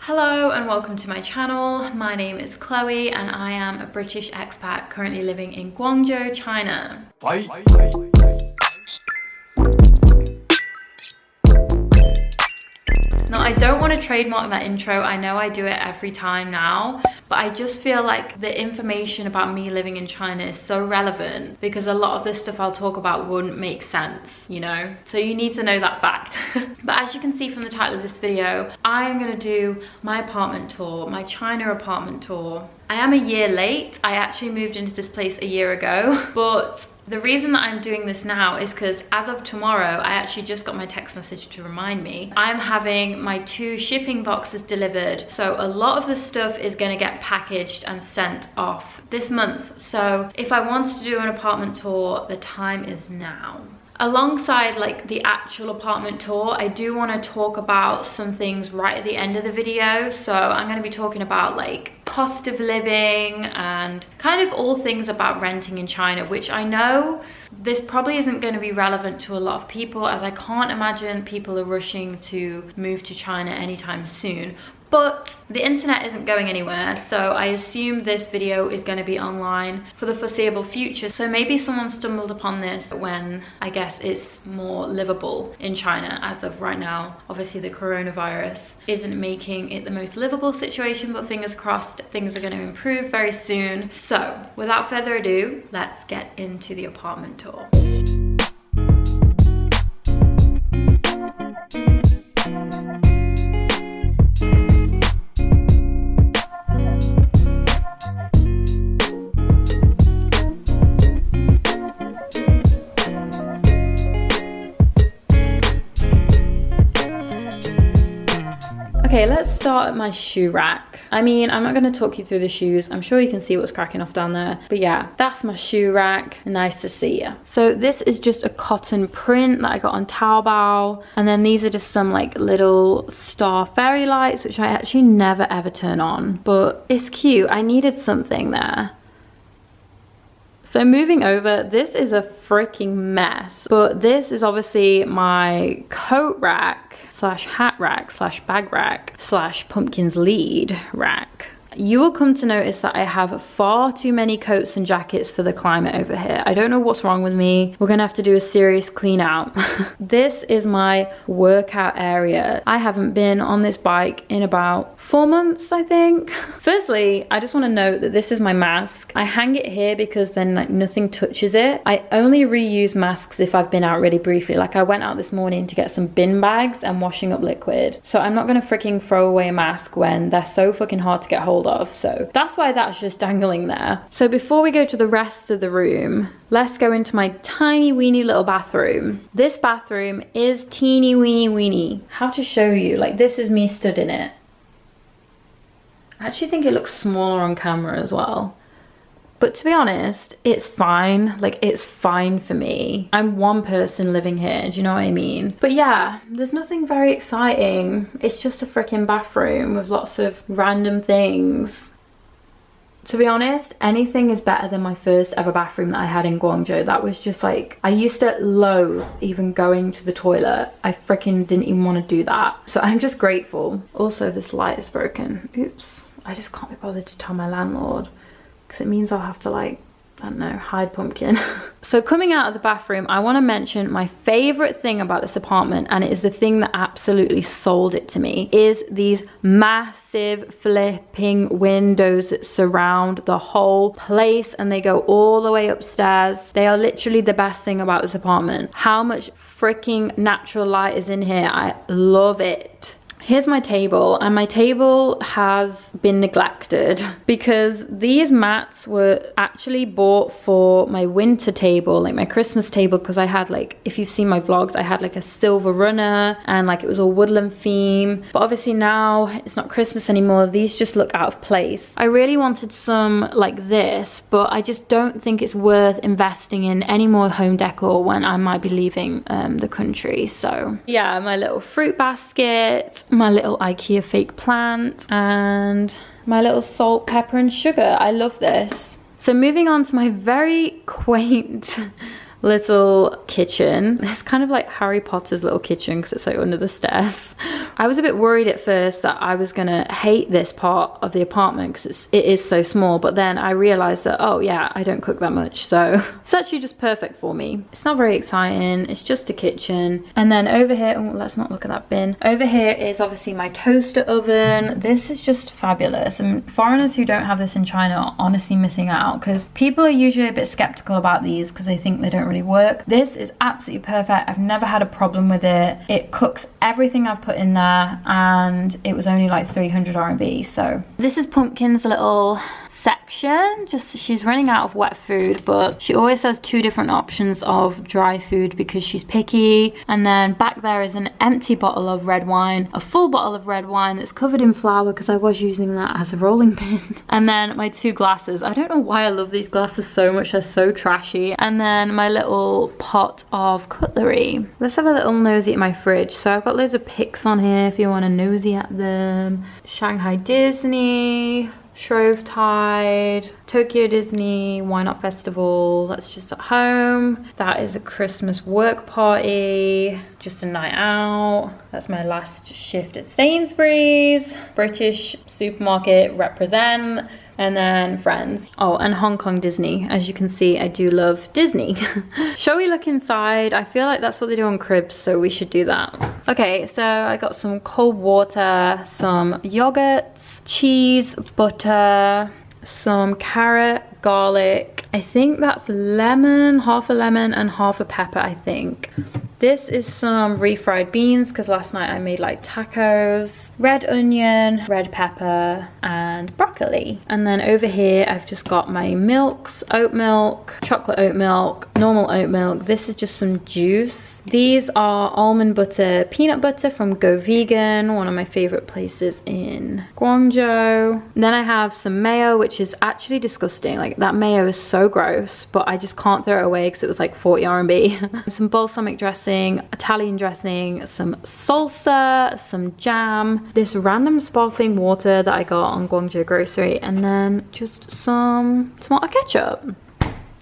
Hello and welcome to my channel. My name is Chloe and I am a British expat currently living in Guangzhou, China. Bye. Now, I don't want to trademark that intro. I know I do it every time now, but I just feel like the information about me living in China is so relevant because a lot of the stuff I'll talk about wouldn't make sense, you know? So you need to know that fact. But as you can see from the title of this video, I am going to do my apartment tour, my China apartment tour. I am a year late. I actually moved into this place a year ago, but the reason that I'm doing this now is because as of tomorrow, I actually just got my text message to remind me, I'm having my 2 shipping boxes delivered. So a lot of the stuff is going to get packaged and sent off this month. So if I wanted to do an apartment tour, the time is now. Alongside like the actual apartment tour, I do want to talk about some things right at the end of the video. So I'm going to be talking about like cost of living and kind of all things about renting in China, which I know this probably isn't going to be relevant to a lot of people, as I can't imagine people are rushing to move to China anytime soon. But the internet isn't going anywhere, so I assume this video is going to be online for the foreseeable future. So maybe someone stumbled upon this when I guess it's more livable in China as of right now. Obviously the coronavirus isn't making it the most livable situation, but fingers crossed things are going to improve very soon. So without further ado, let's get into the apartment tour. Okay, let's start at my shoe rack. I mean, I'm not going to talk you through the shoes. I'm sure you can see what's cracking off down there. But yeah, that's my shoe rack. Nice to see you. So this is just a cotton print that I got on Taobao. And then these are just some like little star fairy lights, which I actually never ever turn on. But it's cute. I needed something there. So moving over, this is a freaking mess, but this is obviously my coat rack slash hat rack slash bag rack slash pumpkin's lead rack. You will come to notice that I have far too many coats and jackets for the climate over here. I don't know what's wrong with me. We're gonna have to do a serious clean out. This is my workout area. I haven't been on this bike in about 4 months, I think. Firstly, I just want to note that this is my mask. I hang it here because then like nothing touches it. I only reuse masks if I've been out really briefly. Like I went out this morning to get some bin bags and washing up liquid. So I'm not gonna freaking throw away a mask when they're so fucking hard to get hold of. So that's why that's just dangling there. So before we go to the rest of the room, let's go into my tiny weeny little bathroom. This bathroom is teeny weeny weeny. How to show you? Like this is me stood in it. I actually think it looks smaller on camera as well. But to be honest, it's fine. Like, it's fine for me. I'm one person living here, do you know what I mean? But yeah, there's nothing very exciting. It's just a freaking bathroom with lots of random things. To be honest, anything is better than my first ever bathroom that I had in Guangzhou. That was just like, I used to loathe even going to the toilet. I freaking didn't even want to do that. So I'm just grateful. Also, this light is broken. Oops. I just can't be bothered to tell my landlord, because it means I'll have to like, I don't know, hide pumpkin. So coming out of the bathroom, I want to mention my favorite thing about this apartment, and it is the thing that absolutely sold it to me, is these massive flipping windows that surround the whole place and they go all the way upstairs. They are literally the best thing about this apartment. How much freaking natural light is in here. I love it. Here's my table, and my table has been neglected because these mats were actually bought for my winter table, like my Christmas table, because I had like, if you've seen my vlogs, I had like a silver runner and like it was a woodland theme. But obviously now it's not Christmas anymore. These just look out of place. I really wanted some like this, but I just don't think it's worth investing in any more home decor when I might be leaving the country. So yeah, my little fruit basket, my little IKEA fake plant, and my little salt, pepper and sugar. I love this. So moving on to my very quaint little kitchen. It's kind of like Harry Potter's little kitchen because it's like under the stairs. I was a bit worried at first that I was gonna hate this part of the apartment because it is so small, but then I realized that, oh yeah, I don't cook that much, so it's actually just perfect for me. It's not very exciting, it's just a kitchen. And then over here, oh, let's not look at that bin. Over here is obviously my toaster oven. This is just fabulous, and foreigners who don't have this in China are honestly missing out because people are usually a bit skeptical about these because they think they don't really work. This is absolutely perfect. I've never had a problem with it. It cooks everything I've put in there, and it was only like 300 RMB. So this is Pumpkin's little section. Just, she's running out of wet food, but she always has 2 different options of dry food because she's picky. And then back there is an empty bottle of red wine, a full bottle of red wine that's covered in flour because I was using that as a rolling pin. And then my 2 glasses. I don't know why I love these glasses so much, they're so trashy. And then my little pot of cutlery. Let's have a little nosy at my fridge. So I've got loads of pics on here if you want to nosy at them. Shanghai Disney, Shrove Tide, Tokyo Disney, Why Not Festival, that's just at home. That is a Christmas work party, just a night out. That's my last shift at Sainsbury's, British supermarket represent. And then Friends. Oh, and Hong Kong Disney. As you can see, I do love Disney. Shall we look inside? I feel like that's what they do on cribs, so we should do that. Okay, so I got some cold water, some yogurts, cheese, butter, some carrot, garlic. I think that's lemon, half a lemon and half a pepper, I think. This is some refried beans because last night I made like tacos, red onion, red pepper, and broccoli. And then over here I've just got my milks, oat milk, chocolate oat milk, normal oat milk. This is just some juice. These are almond butter, peanut butter from Go Vegan, one of my favorite places in Guangzhou. And then I have some mayo, which is actually disgusting. Like, that mayo is so gross, but I just can't throw it away because it was like 40 RMB. Some balsamic dressing, Italian dressing, some salsa, some jam, this random sparkling water that I got on Guangzhou grocery, and then just some tomato ketchup.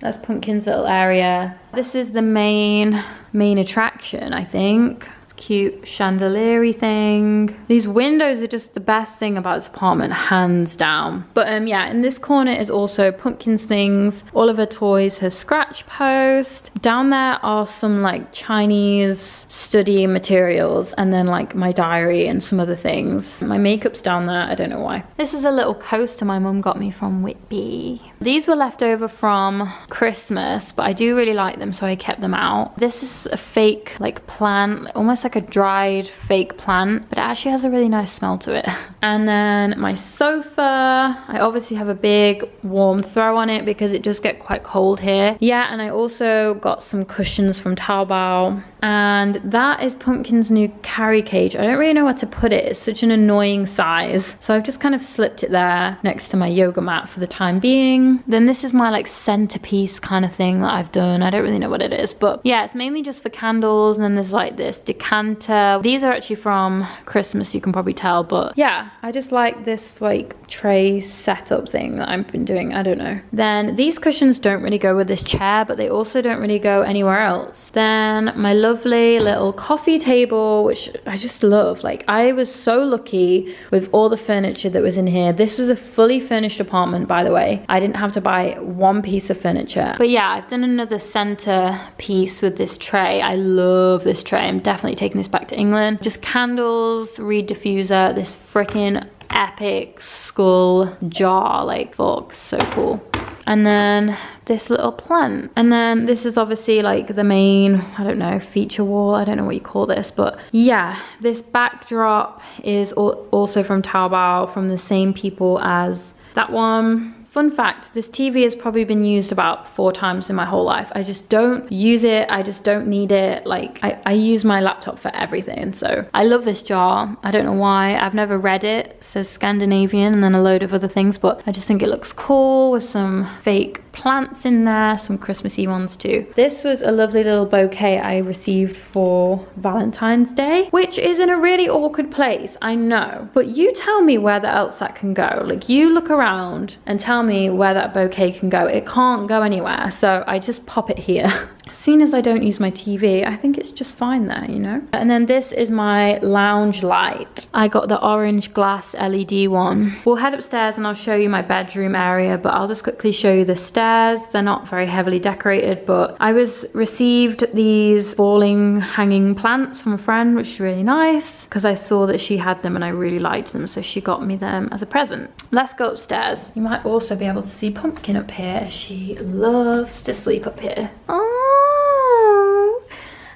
That's Pumpkin's little area. This is the main attraction, I think. It's a cute chandelier-y thing. These windows are just the best thing about this apartment, hands down. But yeah, in this corner is also Pumpkin's things, all of her toys, her scratch post. Down there are some like Chinese study materials, and then like my diary and some other things. My makeup's down there, I don't know why. This is a little coaster my mum got me from Whitby. These were left over from Christmas, but I do really like them, so I kept them out. This is a fake like plant, almost like a dried fake plant, but it actually has a really nice smell to it. And then my sofa, I obviously have a big warm throw on it because it does get quite cold here. Yeah, and I also got some cushions from Taobao. And that is Pumpkin's new carry cage. I don't really know where to put it. It's such an annoying size. So I've just kind of slipped it there next to my yoga mat for the time being. Then this is my like centerpiece kind of thing that I've done. I don't really know what it is, but yeah, it's mainly just for candles. And then there's like this decanter. These are actually from Christmas, you can probably tell, but yeah, I just like this like tray setup thing that I've been doing. I don't know. Then these cushions don't really go with this chair, but they also don't really go anywhere else. Then my lovely little coffee table, which I just love. Like, I was so lucky with all the furniture that was in here. This was a fully furnished apartment, by the way. I didn't have to buy one piece of furniture. But yeah, I've done another center piece with this tray. I love this tray. I'm definitely taking this back to England. Just candles, reed diffuser, this freaking epic skull jar, like, fuck, so cool. And then this little plant. And then this is obviously like the main, I don't know, feature wall. I don't know what you call this, but yeah, this backdrop is also from Taobao, from the same people as that one. Fun fact, this TV has probably been used about 4 times in my whole life. I just don't use it. I just don't need it. Like, I use my laptop for everything. So I love this jar. I don't know why. I've never read it. It says Scandinavian and then a load of other things, but I just think it looks cool with some fake plants in there, some Christmassy ones too. This was a lovely little bouquet I received for Valentine's Day, which is in a really awkward place, I know, but you tell me where else that can go. Like, you look around and tell me where that bouquet can go. It can't go anywhere, so I just pop it here. seeing as I don't use my TV, I think it's just fine there, you know? And then this is my lounge light. I got the orange glass LED one. We'll head upstairs and I'll show you my bedroom area, but I'll just quickly show you the stairs. They're not very heavily decorated, but I received these falling hanging plants from a friend, which is really nice because I saw that she had them and I really liked them, so she got me them as a present. Let's go upstairs. You might also be able to see Pumpkin up here. She loves to sleep up here. Oh,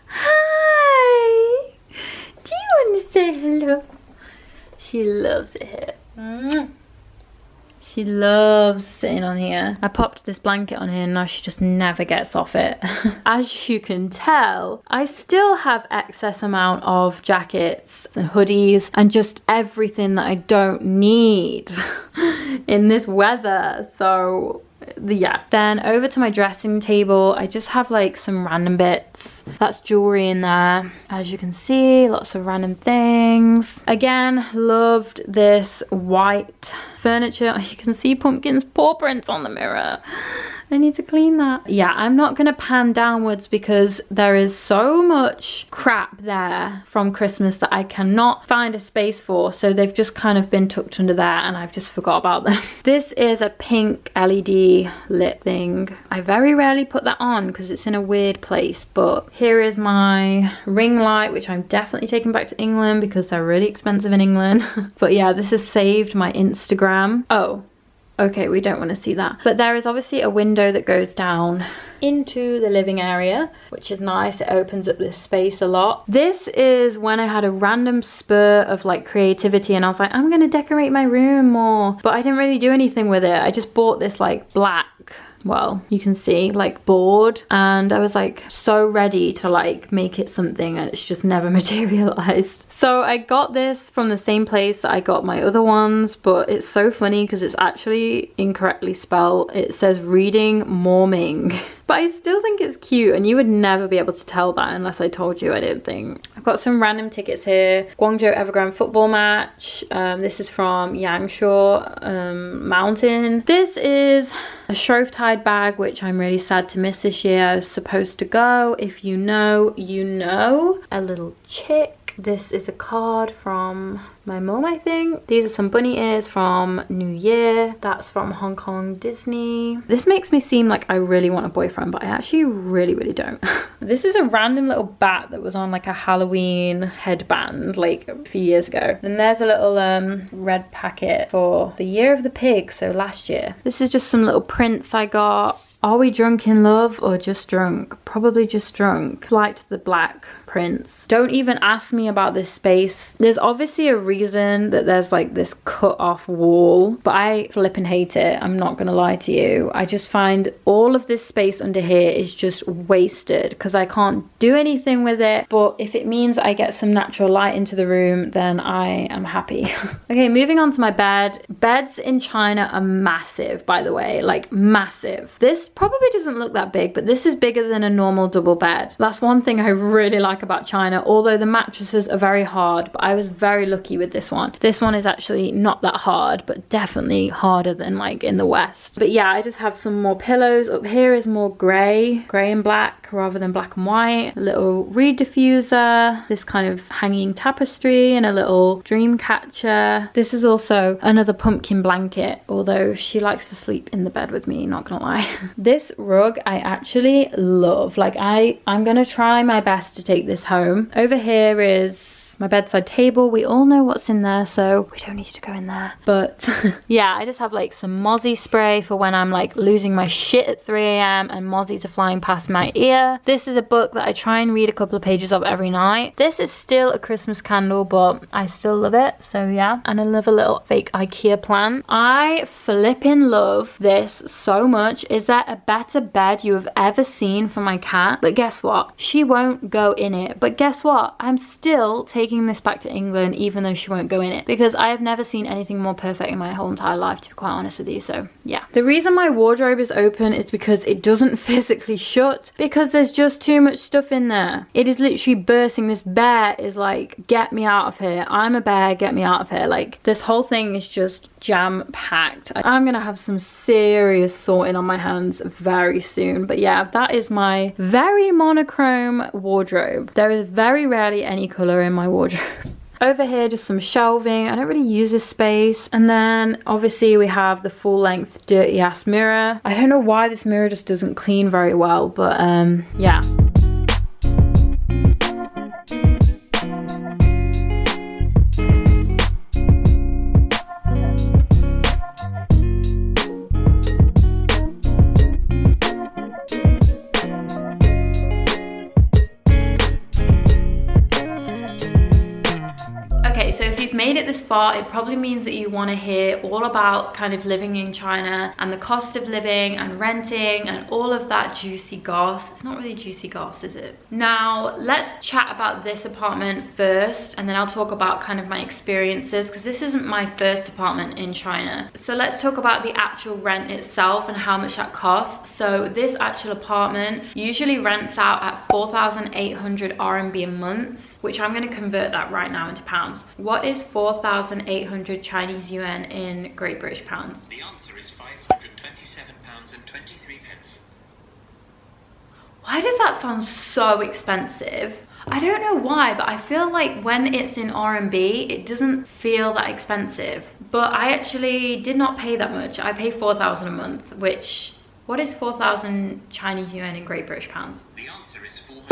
hi. Do you want to say hello? She loves it here. She loves sitting on here. I popped this blanket on here and now she just never gets off it. As you can tell, I still have excess amount of jackets and hoodies and just everything that I don't need in this weather. So yeah, then over to my dressing table, I just have like some random bits. That's jewelry in there, as you can see, lots of random things. Again, loved this white furniture. You can see Pumpkin's paw prints on the mirror. I need to clean that. Yeah, I'm not gonna pan downwards because there is so much crap there from Christmas that I cannot find a space for, so they've just kind of been tucked under there and I've just forgot about them. This is a pink LED lit thing. I very rarely put that on because it's in a weird place, but here is my ring light, which I'm definitely taking back to England because they're really expensive in England. But yeah, this has saved my Instagram. Oh, okay, we don't want to see that. But there is obviously a window that goes down into the living area, which is nice. It opens up this space a lot. This is when I had a random spur of like creativity and I was like, I'm gonna decorate my room more, but I didn't really do anything with it. I just bought this like black, well, you can see, like board, and I was like so ready to like make it something and it's just never materialized. So I got this from the same place that I got my other ones, but it's so funny because it's actually incorrectly spelled. It says reading morming. But I still think it's cute and you would never be able to tell that unless I told you, I didn't think. I've got some random tickets here. Guangzhou Evergrande football match. This is from Yangshaw Mountain. This is a Shrovetide bag, which I'm really sad to miss this year. I was supposed to go. If you know, you know. A little chick. This is a card from my mum, I think. These are some bunny ears from New Year. That's from Hong Kong Disney. This makes me seem like I really want a boyfriend, but I actually really don't. This is a random little bat that was on like a Halloween headband like a few years ago. And there's a little red packet for the year of the pig, so last year. This is just some little prints I got. Are we drunk in love or just drunk? Probably just drunk. Liked the black prints. Don't even ask me about this space. There's obviously a reason that there's like this cut off wall, but I flipping hate it. I'm not gonna lie to you. I just find all of this space under here is just wasted because I can't do anything with it. But if it means I get some natural light into the room, then I am happy. Okay, moving on to my bed. Beds in China are massive, by the way, like massive. This probably doesn't look that big, but this is bigger than a normal double bed. That's one thing I really like about China, although the mattresses are very hard, but I was very lucky with this one. This one is actually not that hard, but definitely harder than like in the West. But yeah, I just have some more pillows. Up here is more grey and black rather than black and white. A little reed diffuser, this kind of hanging tapestry, and a little dream catcher. This is also another pumpkin blanket, although she likes to sleep in the bed with me, not gonna lie. This rug I actually love. Like I'm gonna try my best to take this home. Over here is my bedside table. We all know what's in there, so we don't need to go in there. But yeah, I just have like some mozzie spray for when I'm like losing my shit at 3 AM and mozzies are flying past my ear. This is a book that I try and read a couple of pages of every night. This is still a Christmas candle, but I still love it, so yeah. And I love a little fake IKEA plant. I flipping love this so much. Is there a better bed you have ever seen for my cat? But guess what? She won't go in it. But guess what? I'm still taking taking this back to England even though she won't go in it, because I have never seen anything more perfect in my whole entire life, to be quite honest with you. So yeah, the reason my wardrobe is open is because it doesn't physically shut, because there's just too much stuff in there. It is literally bursting. This bear is like, get me out of here. I'm a bear, get me out of here. Like, this whole thing is just jam packed. I'm gonna have some serious sorting on my hands very soon. But yeah, that is my very monochrome wardrobe. There is very rarely any color in my wardrobe. Over here, just some shelving. I don't really use this space. And then obviously we have the full length dirty ass mirror. I don't know why this mirror just doesn't clean very well, but yeah. Made it this far, it probably means that you want to hear all about kind of living in China and the cost of living and renting and all of that juicy goss. It's not really juicy goss, is it? Now let's chat about this apartment first, and then I'll talk about kind of my experiences, because this isn't my first apartment in China. So let's talk about the actual rent itself and how much that costs. So this actual apartment usually rents out at 4,800 RMB a month, which I'm going to convert that right now into pounds. What is 4,800 Chinese yuan in Great British pounds? The answer is £527.23. Why does that sound so expensive? I don't know why, but I feel like when it's in RMB, it doesn't feel that expensive. But I actually did not pay that much. I pay 4,000 a month, which, what is 4,000 Chinese yuan in Great British pounds? The answer is £439.20.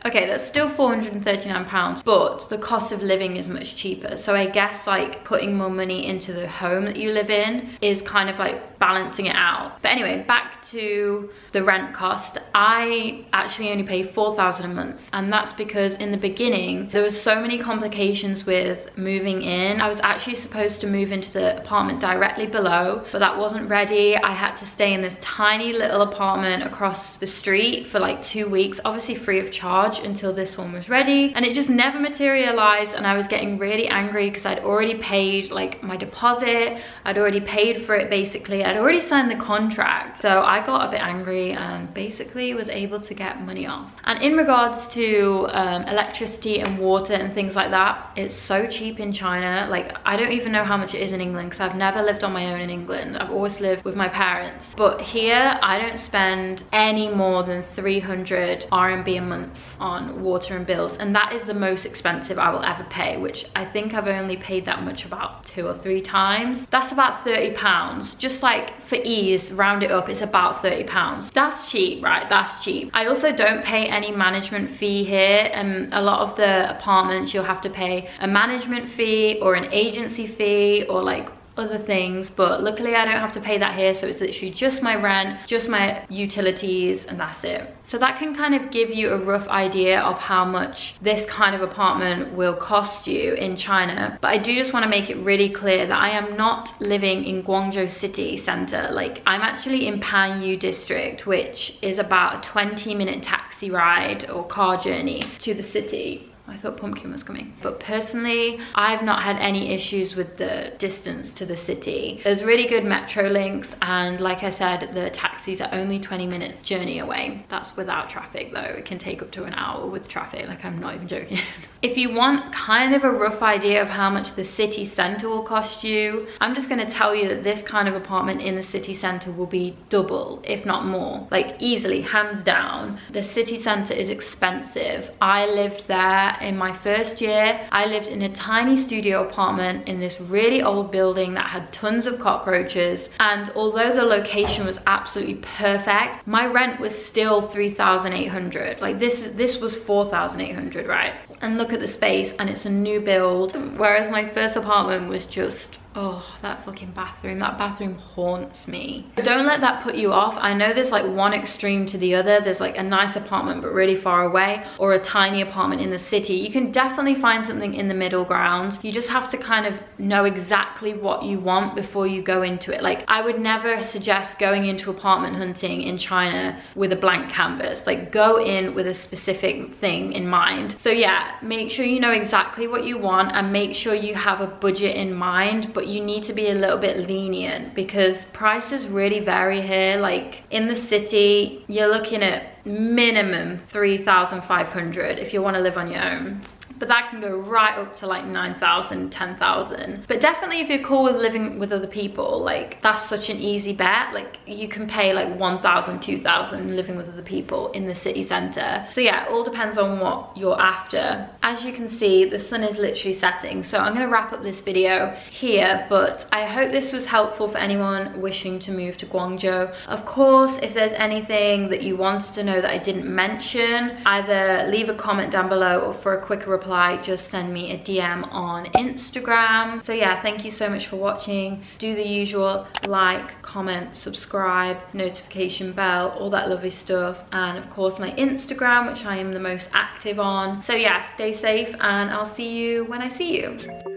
Okay, that's still £439, but the cost of living is much cheaper. So I guess like putting more money into the home that you live in is kind of like balancing it out. But anyway, back to the rent cost. I actually only pay 4,000 a month, and that's because in the beginning there was so many complications with moving in. I was actually supposed to move into the apartment directly below, but that wasn't ready. I had to stay in this tiny little apartment across the street for like 2 weeks, obviously free of charge, until this one was ready, and it just never materialized. And I was getting really angry because I'd already paid like my deposit, I'd already paid for it basically, I'd already signed the contract. So I got a bit angry and basically was able to get money off. And in regards to electricity and water and things like that, it's so cheap in China. Like, I don't even know how much it is in England, because I've never lived on my own in England. I've always lived with my parents. But here I don't spend any more than 300 RMB a month on water and bills, and that is the most expensive I will ever pay, which I think I've only paid that much about 2 or 3 times. That's about £30. Just like for ease, round it up, it's about £30. That's cheap, right? That's cheap. I also don't pay any management fee here, and a lot of the apartments you'll have to pay a management fee or an agency fee or like other things, but luckily I don't have to pay that here. So it's literally just my rent, just my utilities, and that's it. So that can kind of give you a rough idea of how much this kind of apartment will cost you in China. But I do just want to make it really clear that I am not living in Guangzhou city center. Like, I'm actually in Panyu district, which is about a 20-minute taxi ride or car journey to the city. I thought Pumpkin was coming. But personally, I've not had any issues with the distance to the city. There's really good metro links, and like I said, the taxis are only 20-minute journey away. That's without traffic though. It can take up to an hour with traffic, like I'm not even joking. If you want kind of a rough idea of how much the city center will cost you, I'm just gonna tell you that this kind of apartment in the city center will be double, if not more. Like, easily, hands down. The city center is expensive. I lived there in my first year. I lived in a tiny studio apartment in this really old building that had tons of cockroaches, and although the location was absolutely perfect, my rent was still 3,800. Like, this was 4,800, right? And look at the space, and it's a new build, whereas my first apartment was just Oh, that fucking bathroom. That bathroom haunts me. Don't let that put you off. I know there's like one extreme to the other. There's like a nice apartment but really far away, or a tiny apartment in the city. You can definitely find something in the middle ground. You just have to kind of know exactly what you want before you go into it. Like, I would never suggest going into apartment hunting in China with a blank canvas. Like, go in with a specific thing in mind. So yeah, make sure you know exactly what you want and make sure you have a budget in mind, but you need to be a little bit lenient because prices really vary here. Like, in the city, you're looking at minimum 3,500 if you want to live on your own. But that can go right up to like 9,000, 10,000. But definitely if you're cool with living with other people, like that's such an easy bet. Like you can pay like 1,000, 2,000 living with other people in the city center. So yeah, it all depends on what you're after. As you can see, the sun is literally setting. So I'm gonna wrap up this video here, but I hope this was helpful for anyone wishing to move to Guangzhou. Of course, if there's anything that you wanted to know that I didn't mention, either leave a comment down below or for a quicker reply, just send me a DM on Instagram. So yeah, thank you so much for watching. Do the usual, like, comment, subscribe, notification bell, all that lovely stuff, and of course my Instagram, which I am the most active on. So yeah, stay safe and I'll see you when I see you.